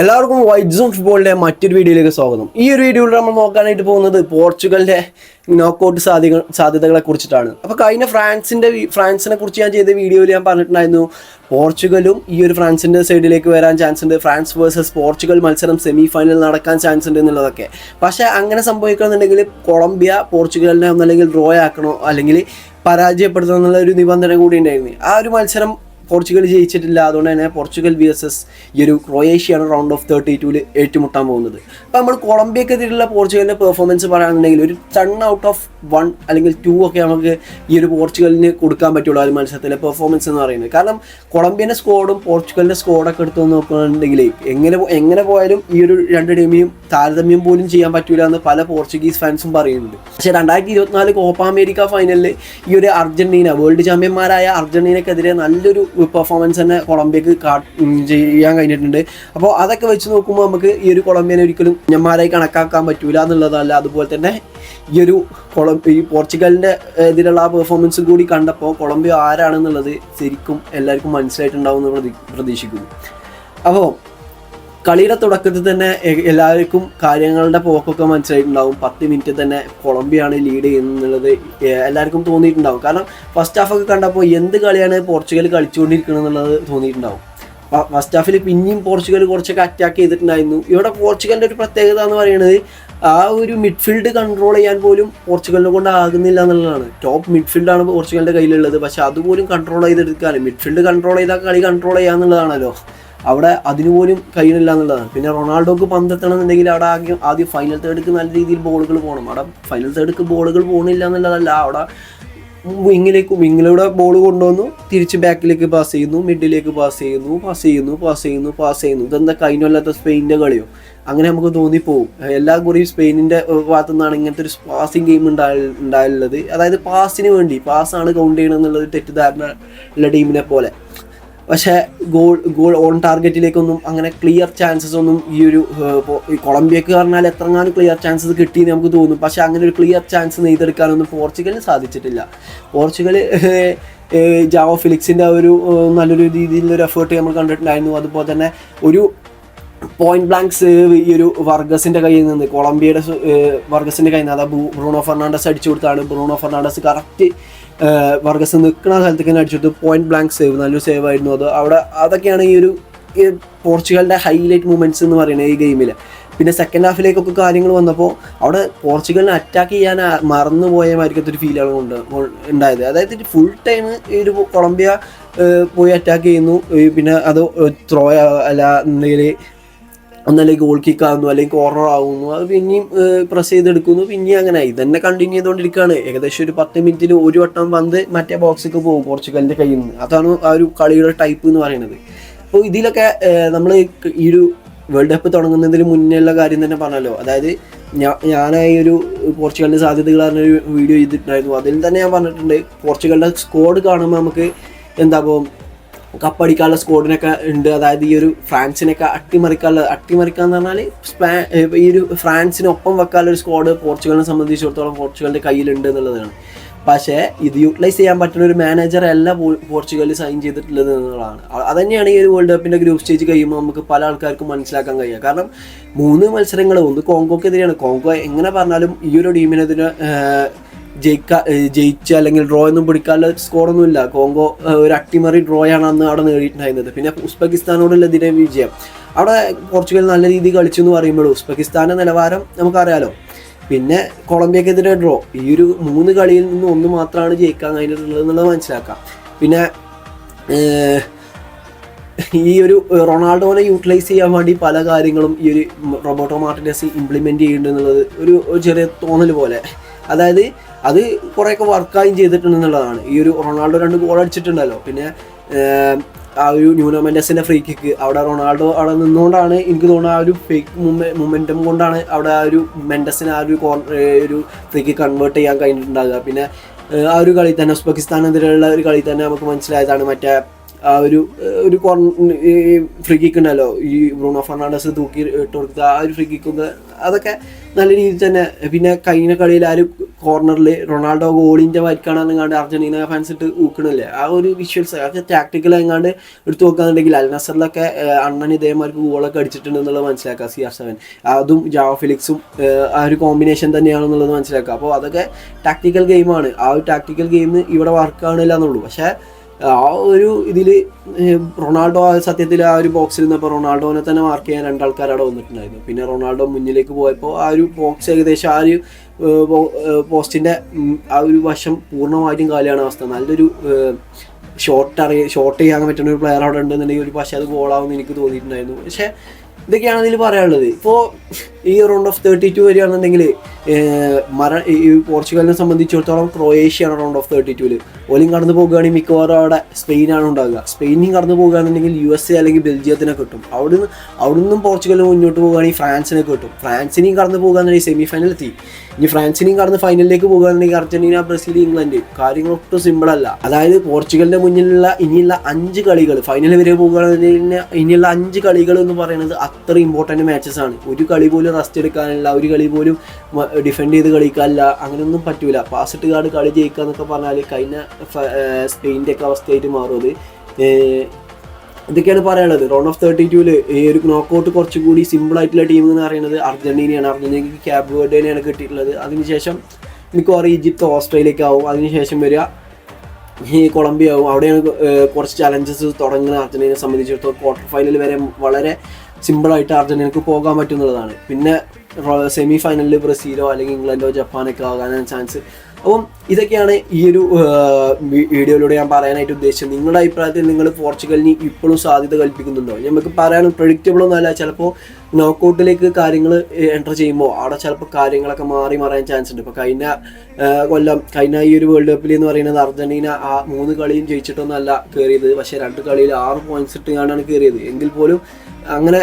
എല്ലാവർക്കും white zone ഫുട്ബോളിൻ്റെ മറ്റൊരു വീഡിയോയിലേക്ക് സ്വാഗതം. ഈ ഒരു വീഡിയോയിൽ നമ്മൾ നോക്കാനായിട്ട് പോകുന്നത് പോർച്ചുഗലിൻ്റെ നോക്കൗട്ട് സാധ്യതകളെ കുറിച്ചിട്ടാണ്. അപ്പോൾ കഴിഞ്ഞ ഫ്രാൻസിനെ കുറിച്ച് ഞാൻ ചെയ്ത വീഡിയോയിൽ ഞാൻ പറഞ്ഞിട്ടുണ്ടായിരുന്നു പോർച്ചുഗലും ഈ ഒരു ഫ്രാൻസിൻ്റെ സൈഡിലേക്ക് വരാൻ ചാൻസ് ഉണ്ട്, ഫ്രാൻസ് വേഴ്സസ് പോർച്ചുഗൽ മത്സരം സെമി ഫൈനൽ നടക്കാൻ ചാൻസ് ഉണ്ട് എന്നുള്ളതൊക്കെ. പക്ഷേ അങ്ങനെ സംഭവിക്കണമെന്നുണ്ടെങ്കിൽ കൊളംബിയ പോർച്ചുഗലിനെ ഒന്നല്ലെങ്കിൽ ഡ്രോ ആക്കണോ അല്ലെങ്കിൽ പരാജയപ്പെടുത്തണം എന്നുള്ള ഒരു നിബന്ധന കൂടി ഉണ്ടായിരുന്നു. ആ ഒരു മത്സരം പോർച്ചുഗൽ ജയിച്ചിട്ടില്ല. അതുകൊണ്ട് തന്നെ പോർച്ചുഗൽ വേഴ്സസ് ഈ ഒരു ക്രൊയേഷ്യയാണ് റൗണ്ട് ഓഫ് 32-ൽ ഏറ്റുമുട്ടാൻ പോകുന്നത്. അപ്പോൾ നമ്മൾ കൊളംബിയക്കെതിരെയുള്ള പോർച്ചുഗലിൻ്റെ പെർഫോമൻസ് പറയുകയാണെന്നുണ്ടെങ്കിൽ ഒരു 10 out of 1 അല്ലെങ്കിൽ 2 ഒക്കെ നമുക്ക് ഈ ഒരു പോർച്ചുഗലിന് കൊടുക്കാൻ പറ്റുള്ളൂ ആ ഒരു മത്സരത്തിലെ പെർഫോമൻസ് എന്ന് പറയുന്നത്. കാരണം കൊളംബിയൻ്റെ സ്കോഡും പോർച്ചുഗലിൻ്റെ സ്കോഡൊക്കെ എടുത്തു നോക്കുകയാണെന്നുണ്ടെങ്കിൽ എങ്ങനെ പോയാലും ഈ ഒരു രണ്ട് ടീമിനും താരതമ്യം പോലും ചെയ്യാൻ പറ്റില്ല എന്ന് പല പോർച്ചുഗീസ് ഫാൻസും പറയുന്നുണ്ട്. പക്ഷേ 2024 കോപ്പ അമേരിക്ക ഫൈനലിൽ ഈ ഒരു അർജന്റീന വേൾഡ് ചാമ്പ്യന്മാരായ അർജന്റീനക്കെതിരെ നല്ലൊരു പെർഫോമൻസ് തന്നെ കൊളംബിയക്ക് ചെയ്യാൻ കഴിഞ്ഞിട്ടുണ്ട്. അപ്പോൾ അതൊക്കെ വെച്ച് നോക്കുമ്പോൾ നമുക്ക് ഈ ഒരു കൊളംബിയനെ ഒരിക്കലും ഞന്മാരായി കണക്കാക്കാൻ പറ്റൂല എന്നുള്ളതല്ല. അതുപോലെ തന്നെ ഈ ഒരു പോർച്ചുഗലിൻ്റെ എതിരുള്ള ആ പെർഫോമൻസും കൂടി കണ്ടപ്പോൾ കൊളംബിയ ആരാണെന്നുള്ളത് ശരിക്കും എല്ലാവർക്കും മനസ്സിലായിട്ടുണ്ടാവും എന്ന് പ്രതീക്ഷിക്കുന്നു. അപ്പോൾ കളിയുടെ തുടക്കത്തിൽ തന്നെ എല്ലാവർക്കും കാര്യങ്ങളുടെ പോക്കൊക്കെ മനസ്സിലായിട്ടുണ്ടാവും. 10 മിനിറ്റ് തന്നെ കൊളംബിയാണ് ലീഡ് ചെയ്യുന്നുള്ളത് എല്ലാവർക്കും തോന്നിയിട്ടുണ്ടാവും. കാരണം ഫസ്റ്റ് ഹാഫൊക്കെ കണ്ടപ്പോൾ എന്ത് കളിയാണ് പോർച്ചുഗൽ കളിച്ചുകൊണ്ടിരിക്കുന്നത് എന്നുള്ളത് തോന്നിയിട്ടുണ്ടാവും. ഫസ്റ്റ് ഹാഫിൽ പിന്നെയും പോർച്ചുഗൽ കുറച്ചൊക്കെ അറ്റാക്ക് ചെയ്തിട്ടുണ്ടായിരുന്നു. ഇവിടെ പോർച്ചുഗലിൻ്റെ ഒരു പ്രത്യേകത എന്ന് പറയുന്നത് ആ ഒരു മിഡ്ഫീൽഡ് കൺട്രോൾ ചെയ്യാൻ പോലും പോർച്ചുഗലിനെ കൊണ്ട് ആകുന്നില്ല എന്നുള്ളതാണ്. ടോപ്പ് മിഡ്ഫീൽഡാണ് പോർച്ചുഗലിൻ്റെ കയ്യിലുള്ളത്, പക്ഷെ അതുപോലും കൺട്രോൾ ചെയ്തെടുക്കാൻ മിഡ്ഫീൽഡ് കൺട്രോൾ ചെയ്താൽ കളി കൺട്രോൾ ചെയ്യാന്നുള്ളതാണല്ലോ. അവിടെ അതിനുപോലും കഴിയുന്നില്ല എന്നുള്ളതാണ്. പിന്നെ റൊണാൾഡോക്ക് പന്തെത്തണമെന്നുണ്ടെങ്കിൽ അവിടെ ആദ്യം ഫൈനൽ തേർഡിക്ക് നല്ല രീതിയിൽ ബോളുകൾ പോകണം. അവിടെ ഫൈനൽ തേർഡിക്ക് ബോളുകൾ പോകണില്ല എന്നുള്ളതല്ല, അവിടെ വിങ്ങിലൂടെ ബോൾ കൊണ്ടുവന്നു തിരിച്ച് ബാക്കിലേക്ക് പാസ് ചെയ്യുന്നു, മിഡിലേക്ക് പാസ് ചെയ്യുന്നു. ഇതെന്താ കഴിഞ്ഞല്ലാത്ത സ്പെയിനിൻ്റെ കളിയോ? അങ്ങനെ നമുക്ക് തോന്നിപ്പോവും. എല്ലാ കുറിയും സ്പെയിനിൻ്റെ ഭാഗത്തു നിന്നാണ് ഇങ്ങനത്തെ ഒരു പാസിങ് ഗെയിം ഉണ്ടായുള്ളത്. അതായത് പാസ്സാണ് കൗണ്ട് ചെയ്യണമെന്നുള്ളത് തെറ്റിദ്ധാരണ ഉള്ള ടീമിനെ പോലെ. പക്ഷേ ഗോൾ ഓൺ ടാർഗറ്റിലേക്കൊന്നും അങ്ങനെ ക്ലിയർ ചാൻസസ് ഒന്നും ഈ ഒരു കൊളംബിയക്ക് പറഞ്ഞാൽ എത്രങ്ങാനും ക്ലിയർ ചാൻസസ് കിട്ടിയെന്ന് നമുക്ക് തോന്നും. പക്ഷേ അങ്ങനെ ഒരു ക്ലിയർ ചാൻസ് നെയ്തെടുക്കാനൊന്നും പോർച്ചുഗലിന് സാധിച്ചിട്ടില്ല. പോർച്ചുഗൽ ജാവോ ഫിലിക്സിൻ്റെ ഒരു നല്ലൊരു രീതിയിലൊരു എഫേർട്ട് നമ്മൾ കണ്ടിട്ടുണ്ടായിരുന്നു. അതുപോലെ തന്നെ ഒരു പോയിന്റ് ബ്ലാങ്ക് സേവ് ഈ ഒരു വർഗസിൻ്റെ കയ്യിൽ നിന്ന്, കൊളംബിയയുടെ വർഗസിൻ്റെ കയ്യിൽ നിന്ന്, അതായത് ബ്രൂണോ ഫെർണാണ്ടസ് അടിച്ചു കൊടുത്താണ്. ബ്രൂണോ ഫെർണാണ്ടസ് കറക്റ്റ് വർഗസ് നിൽക്കുന്ന സ്ഥലത്തേക്ക് തന്നെ അടിച്ചു കൊടുത്തു. പോയിന്റ് ബ്ലാങ്ക് സേവ്, നല്ലൊരു സേവ് ആയിരുന്നു അത്. അതൊക്കെയാണ് ഈ ഒരു പോർച്ചുഗലിൻ്റെ ഹൈലൈറ്റ് മൂമെൻറ്റ്സ് എന്ന് പറയുന്നത് ഈ ഗെയിമിൽ. പിന്നെ സെക്കൻഡ് ഹാഫിലേക്കൊക്കെ കാര്യങ്ങൾ വന്നപ്പോൾ അവിടെ പോർച്ചുഗലിനെ അറ്റാക്ക് ചെയ്യാൻ മറന്നുപോയ മാതിരിക്കത്തൊരു ഫീലാണ് ഉണ്ടായത്. അതായത് ഫുൾ ടൈം ഈ ഒരു കൊളംബിയ പോയി അറ്റാക്ക് ചെയ്യുന്നു, പിന്നെ അത് ത്രോ അല്ല എന്നുണ്ടെങ്കിൽ ഒന്നല്ലെങ്കിൽ ഗോൾ കിക്ക് ആകുന്നു, അല്ലെങ്കിൽ കോർണർ ആകുന്നു, അത് പിന്നെയും പ്രസ് ചെയ്തെടുക്കുന്നു, പിന്നെയും അങ്ങനെ ഇതന്നെ കണ്ടിന്യൂ ചെയ്തുകൊണ്ടിരിക്കുകയാണ്. ഏകദേശം ഒരു 10 മിനിറ്റിൽ ഒരു വട്ടം പന്ത് മറ്റേ ബോക്സിലേക്ക് പോകും പോർച്ചുഗലിൻ്റെ കയ്യിൽ നിന്ന്. അതാണ് ആ ഒരു കളിയുടെ ടൈപ്പ് എന്ന് പറയുന്നത്. അപ്പോൾ ഇതിലൊക്കെ നമ്മൾ ഈ ഒരു വേൾഡ് കപ്പ് തുടങ്ങുന്നതിന് മുന്നേയുള്ള കാര്യം തന്നെ പറഞ്ഞല്ലോ. അതായത് ഞാനായി ഒരു പോർച്ചുഗലിൻ്റെ സാധ്യതകൾ പറഞ്ഞൊരു വീഡിയോ ചെയ്തിട്ടുണ്ടായിരുന്നു. അതിൽ തന്നെ ഞാൻ പറഞ്ഞിട്ടുണ്ട് പോർച്ചുഗലിൻ്റെ സ്ക്വാഡ് കാണുമ്പോൾ നമുക്ക് എന്താകും കപ്പടിക്കാനുള്ള സ്ക്വാഡിനൊക്കെ ഉണ്ട്. അതായത് ഈ ഒരു ഫ്രാൻസിനൊക്കെ അട്ടിമറിക്കാന്ന് പറഞ്ഞാൽ ഈ ഒരു ഫ്രാൻസിനൊപ്പം വെക്കാനുള്ള ഒരു സ്ക്വാഡ് പോർച്ചുഗലിനെ സംബന്ധിച്ചിടത്തോളം പോർച്ചുഗലിൻ്റെ കയ്യിലുണ്ട് എന്നുള്ളതാണ്. പക്ഷേ ഇത് യൂട്ടിലൈസ് ചെയ്യാൻ പറ്റുന്ന ഒരു മാനേജർ അല്ല പോർച്ചുഗലിൽ സൈൻ ചെയ്തിട്ടുള്ളത് എന്നുള്ളതാണ്. അതുതന്നെയാണ് ഈ ഒരു വേൾഡ് കപ്പിൻ്റെ ഗ്രൂപ്പ് സ്റ്റേജ് കഴിയുമ്പോൾ നമുക്ക് പല ആൾക്കാർക്കും മനസ്സിലാക്കാൻ കഴിയുക. കാരണം 3 മത്സരങ്ങൾ, ഒന്ന് കോങ്കോക്കെതിരെയാണ്. കോങ്കോ എങ്ങനെ പറഞ്ഞാലും ഈ ഒരു ടീമിനെതിരെ ജയിച്ച അല്ലെങ്കിൽ ഡ്രോ ഒന്നും പിടിക്കാനുള്ള സ്കോറൊന്നും ഇല്ല. കോങ്കോ ഒരു അട്ടിമറി ഡ്രോയാണ് അന്ന് അവിടെ നേടിയിട്ടുണ്ടായിരുന്നത്. പിന്നെ ഉസ്ബെക്കിസ്ഥാനോടുള്ള ഇതിനെ വിജയം, അവിടെ പോർച്ചുഗൽ നല്ല രീതിയിൽ കളിച്ചു എന്ന് പറയുമ്പോഴും ഉസ്ബെക്കിസ്ഥാൻ്റെ നിലവാരം നമുക്കറിയാലോ. പിന്നെ കൊളംബിയക്കെതിരെ ഡ്രോ, ഈ ഒരു 3 കളിയിൽ നിന്ന് 1 മാത്രമാണ് ജയിക്കാൻ കഴിഞ്ഞിട്ടുള്ളത് എന്നുള്ളത് മനസ്സിലാക്കാം. പിന്നെ ഈ ഒരു റൊണാൾഡോനെ യൂട്ടിലൈസ് ചെയ്യാൻ വേണ്ടി പല കാര്യങ്ങളും ഈ ഒരു റോബർട്ടോ മാർട്ടിനസ് ഇംപ്ലിമെൻറ്റ് ചെയ്യുന്നുണ്ടെന്നുള്ളത് ഒരു ചെറിയ തോന്നൽ പോലെ. അതായത് അത് കുറേയൊക്കെ വർക്കായും ചെയ്തിട്ടുണ്ടെന്നുള്ളതാണ്. ഈ ഒരു റൊണാൾഡോ 2 ഗോൾ അടിച്ചിട്ടുണ്ടല്ലോ. പിന്നെ ആ ഒരു ന്യൂനോ മെൻഡസിൻ്റെ ഫ്രീ കിക്ക്, അവിടെ റൊണാൾഡോ അവിടെ നിന്നുകൊണ്ടാണ് എനിക്ക് തോന്നുന്നത് ആ ഒരു ഫേക്ക് മൊമെൻറ്റം കൊണ്ടാണ് അവിടെ ആ ഒരു മെൻഡസിന് ആ ഒരു ഫ്രീ കിക്ക് കൺവേർട്ട് ചെയ്യാൻ കഴിഞ്ഞിട്ടുണ്ടാകുക. പിന്നെ ആ ഒരു കളി തന്നെ ഉസ്ബെക്കിസ്ഥാനെതിരെയുള്ള ഒരു കളി തന്നെ നമുക്ക് മനസ്സിലായതാണ്. മറ്റേ ആ ഒരു ഫ്രീ കിക്ക് ഉണ്ടല്ലോ, ഈ ബ്രൂണോ ഫെർണാണ്ടസ് തൂക്കി ഇട്ട് കൊടുത്ത ആ ഒരു ഫ്രീ കിക്കൊക്കെ അതൊക്കെ നല്ല രീതിയിൽ തന്നെ. പിന്നെ കഴിഞ്ഞ കളിയിൽ ആ ഒരു കോർണറിൽ റൊണാൾഡോ ഗോളിൻ്റെ വരിക്കാണെന്ന് കണ്ട് അർജന്റീന ഫാൻസ് ഇട്ട് ഊക്കണില്ലേ, ആ ഒരു വിഷ്വൽസ് അതൊക്കെ ടാക്ടിക്കൽ എങ്ങാണ്ട് എടുത്ത് നോക്കുകയാണെന്നുണ്ടെങ്കിൽ അൽ നസറിലൊക്കെ അണ്ണൻ ഇതേമാർക്ക് ഗോളൊക്കെ അടിച്ചിട്ടുണ്ട് എന്നുള്ളത് മനസ്സിലാക്കുക. CR7 അതും ജാവോ ഫിലിക്സും ആ ഒരു കോമ്പിനേഷൻ തന്നെയാണെന്നുള്ളത് മനസ്സിലാക്കുക. അപ്പോൾ അതൊക്കെ ടാക്ടിക്കൽ ഗെയിമാണ്. ആ ഒരു ടാക്ടിക്കൽ ഗെയിം ഇവിടെ വർക്കാണില്ല എന്നുള്ളൂ. പക്ഷേ ആ ഒരു ഇതിൽ റൊണാൾഡോ സത്യത്തിൽ ആ ഒരു ബോക്സിൽ നിന്നപ്പോൾ റൊണാൾഡോനെ തന്നെ മാർക്ക് ചെയ്യാൻ രണ്ടാൾക്കാർ അവിടെ വന്നിട്ടുണ്ടായിരുന്നു. പിന്നെ റൊണാൾഡോ മുന്നിലേക്ക് പോയപ്പോൾ ആ ഒരു ബോക്സ് ഏകദേശം ആ ഒരു പോസ്റ്റിൻ്റെ ആ ഒരു വശം പൂർണ്ണമായിട്ടും കാലിയാണ് അവസ്ഥ. നല്ലൊരു ഷോട്ട് ചെയ്യാൻ പറ്റുന്ന ഒരു പ്ലെയർ അവിടെ ഉണ്ടെന്നുണ്ടെങ്കിൽ ഒരു പക്ഷേ അത് ഗോളാവുമെന്ന് എനിക്ക് തോന്നിയിട്ടുണ്ടായിരുന്നു. പക്ഷേ ഇതൊക്കെയാണ് ഇതിൽ പറയാനുള്ളത്. ഇപ്പോൾ ഈ റൗണ്ട് ഓഫ് 32 വരികയാണെന്നുണ്ടെങ്കിൽ ഈ പോർച്ചുഗലിനെ സംബന്ധിച്ചിടത്തോളം ക്രൊയേഷ്യയാണ് റൗണ്ട് ഓഫ് 32-ൽ. ഓലും കടന്നു പോകുകയാണെങ്കിൽ മിക്കവാറും അവിടെ സ്പെയിനാണ് ഉണ്ടാകുക. സ്പെയിനും കടന്നു പോകുകയാണെന്നുണ്ടെങ്കിൽ USA അല്ലെങ്കിൽ ബെൽജിയത്തിനെ കിട്ടും. അവിടുന്ന് പോർച്ചുഗലിന് മുന്നോട്ട് പോകുകയാണെങ്കിൽ ഫ്രാൻസിനെ കിട്ടും. ഫ്രാൻസിനെയും കടന്നു പോകുകയാണെന്നുണ്ടെങ്കിൽ സെമി ഫൈനൽ എത്തി. ഇനി ഫ്രാൻസിനെയും കടന്ന് ഫൈനലിലേക്ക് പോകുകയാണെന്നുണ്ടെങ്കിൽ അർജന്റീന, ബ്രസീൽ, ഇംഗ്ലണ്ട് കാര്യങ്ങളൊട്ടും സിമ്പിളല്ല. അതായത് പോർച്ചുഗലിന്റെ മുന്നിലുള്ള ഇനിയുള്ള 5 കളികൾ ഫൈനൽ വരെ പോകുകയാണെന്നുണ്ടെങ്കിൽ ഇനിയുള്ള 5 കളികൾ എന്ന് പറയുന്നത് അത്ര ഇമ്പോർട്ടൻറ്റ് മാച്ചസ് ആണ്. ഒരു കളി പോലും റെസ്റ്റ് എടുക്കാനില്ല, ഒരു കളി പോലും ഡിഫെൻഡ് ചെയ്ത് കളിക്കാനില്ല, അങ്ങനെയൊന്നും പറ്റൂല. പാസിട്ട് കാർഡ് കളി ജയിക്കുക എന്നൊക്കെ പറഞ്ഞാൽ കഴിഞ്ഞ സ്പെയിൻ്റെ ഒക്കെ അവസ്ഥയായിട്ട് മാറും അത്. ഇതൊക്കെയാണ് പറയാനുള്ളത്. റൗണ്ട് ഓഫ് 32-ൽ ഈ ഒരു നോക്കൗട്ട് കുറച്ചുകൂടി സിമ്പിളായിട്ടുള്ള ടീം എന്ന് പറയുന്നത് അർജന്റീനയാണ്. അർജന്റീനയ്ക്ക് ക്യാപ് വേർഡേനെയാണ് കിട്ടിയിട്ടുള്ളത്. അതിനുശേഷം മിക്കവാറും ഈജിപ്ത്, ഓസ്ട്രേലിയക്ക് ആവും. അതിനുശേഷം വരിക ഈ കൊളംബിയ ആവും. അവിടെയാണ് കുറച്ച് ചലഞ്ചസ് തുടങ്ങുന്നത്. അർജന്റീനയെ സംബന്ധിച്ചിടത്തോളം ക്വാർട്ടർ ഫൈനൽ വരെ വളരെ സിമ്പിളായിട്ട് അർജന്റീനക്ക് പോകാൻ പറ്റുന്നതാണ്. പിന്നെ സെമി ഫൈനലിൽ ബ്രസീലോ അല്ലെങ്കിൽ ഇംഗ്ലണ്ടോ ജപ്പാനൊക്കെ ആകാനാണ് ചാൻസ്. അപ്പം ഇതൊക്കെയാണ് ഈ ഒരു വീഡിയോയിലൂടെ ഞാൻ പറയാനായിട്ട് ഉദ്ദേശിച്ചത്. നിങ്ങളുടെ അഭിപ്രായത്തിൽ നിങ്ങൾ പോർച്ചുഗലിന് ഇപ്പോഴും സാധ്യത കൽപ്പിക്കുന്നുണ്ടോ? നമുക്ക് പറയാൻ പ്രഡിക്റ്റബിൾ ഒന്നുമല്ല. ചിലപ്പോൾ നോക്കൗട്ടിലേക്ക് കാര്യങ്ങൾ എൻ്റർ ചെയ്യുമ്പോൾ അവിടെ ചിലപ്പോൾ കാര്യങ്ങളൊക്കെ മാറാൻ ചാൻസ് ഉണ്ട്. ഇപ്പോൾ കഴിഞ്ഞ ഈ ഒരു വേൾഡ് കപ്പിൽ എന്ന് പറയുന്നത് അർജന്റീന ആ 3 കളിയും ജയിച്ചിട്ടൊന്നുമല്ല കയറിയത്. പക്ഷേ 2 കളിയിൽ 6 പോയിന്റ്സ് ഇട്ടുകൊണ്ടാണ് കയറിയത്. എങ്കിൽ പോലും അങ്ങനെ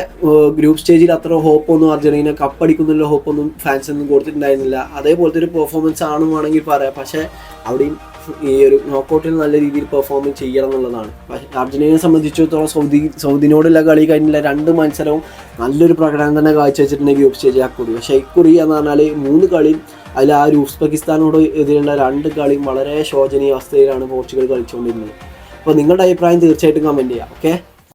ഗ്രൂപ്പ് സ്റ്റേജിൽ അത്ര ഹോപ്പൊന്നും അർജന്റീന കപ്പടിക്കുന്നുള്ള ഹോപ്പൊന്നും ഫാൻസൊന്നും കൊടുത്തിട്ടുണ്ടായിരുന്നില്ല. അതേപോലത്തെ ഒരു പെർഫോമൻസ് ആണെന്നാണെങ്കിൽ പറയാം. പക്ഷേ അവിടെയും ഈ ഒരു നോക്കൗട്ടിൽ നല്ല രീതിയിൽ പെർഫോം ചെയ്യണം എന്നുള്ളതാണ്. പക്ഷേ അർജന്റീനയെ സംബന്ധിച്ചിടത്തോളം സൗദിനോടുള്ള കളി കഴിഞ്ഞില്ല 2 മത്സരവും നല്ലൊരു പ്രകടനം തന്നെ കാഴ്ചവെച്ചിട്ടുണ്ടെങ്കിൽ ഗ്രൂപ്പ് സ്റ്റേജിൽ അക്കുറി. പക്ഷേ ഇക്കുറി എന്ന് പറഞ്ഞാൽ 3 കളിയും അതിൽ ആ ഒരു ഉസ്ബെക്കിസ്ഥാനോട് എതിരുള്ള 2 കളിയും വളരെ ശോചനീയ അവസ്ഥയിലാണ് പോർച്ചുഗൽ കളിച്ചുകൊണ്ടിരുന്നത്. അപ്പോൾ നിങ്ങളുടെ അഭിപ്രായം തീർച്ചയായിട്ടും കമൻറ്റ് ചെയ്യാം. ഓക്കെ.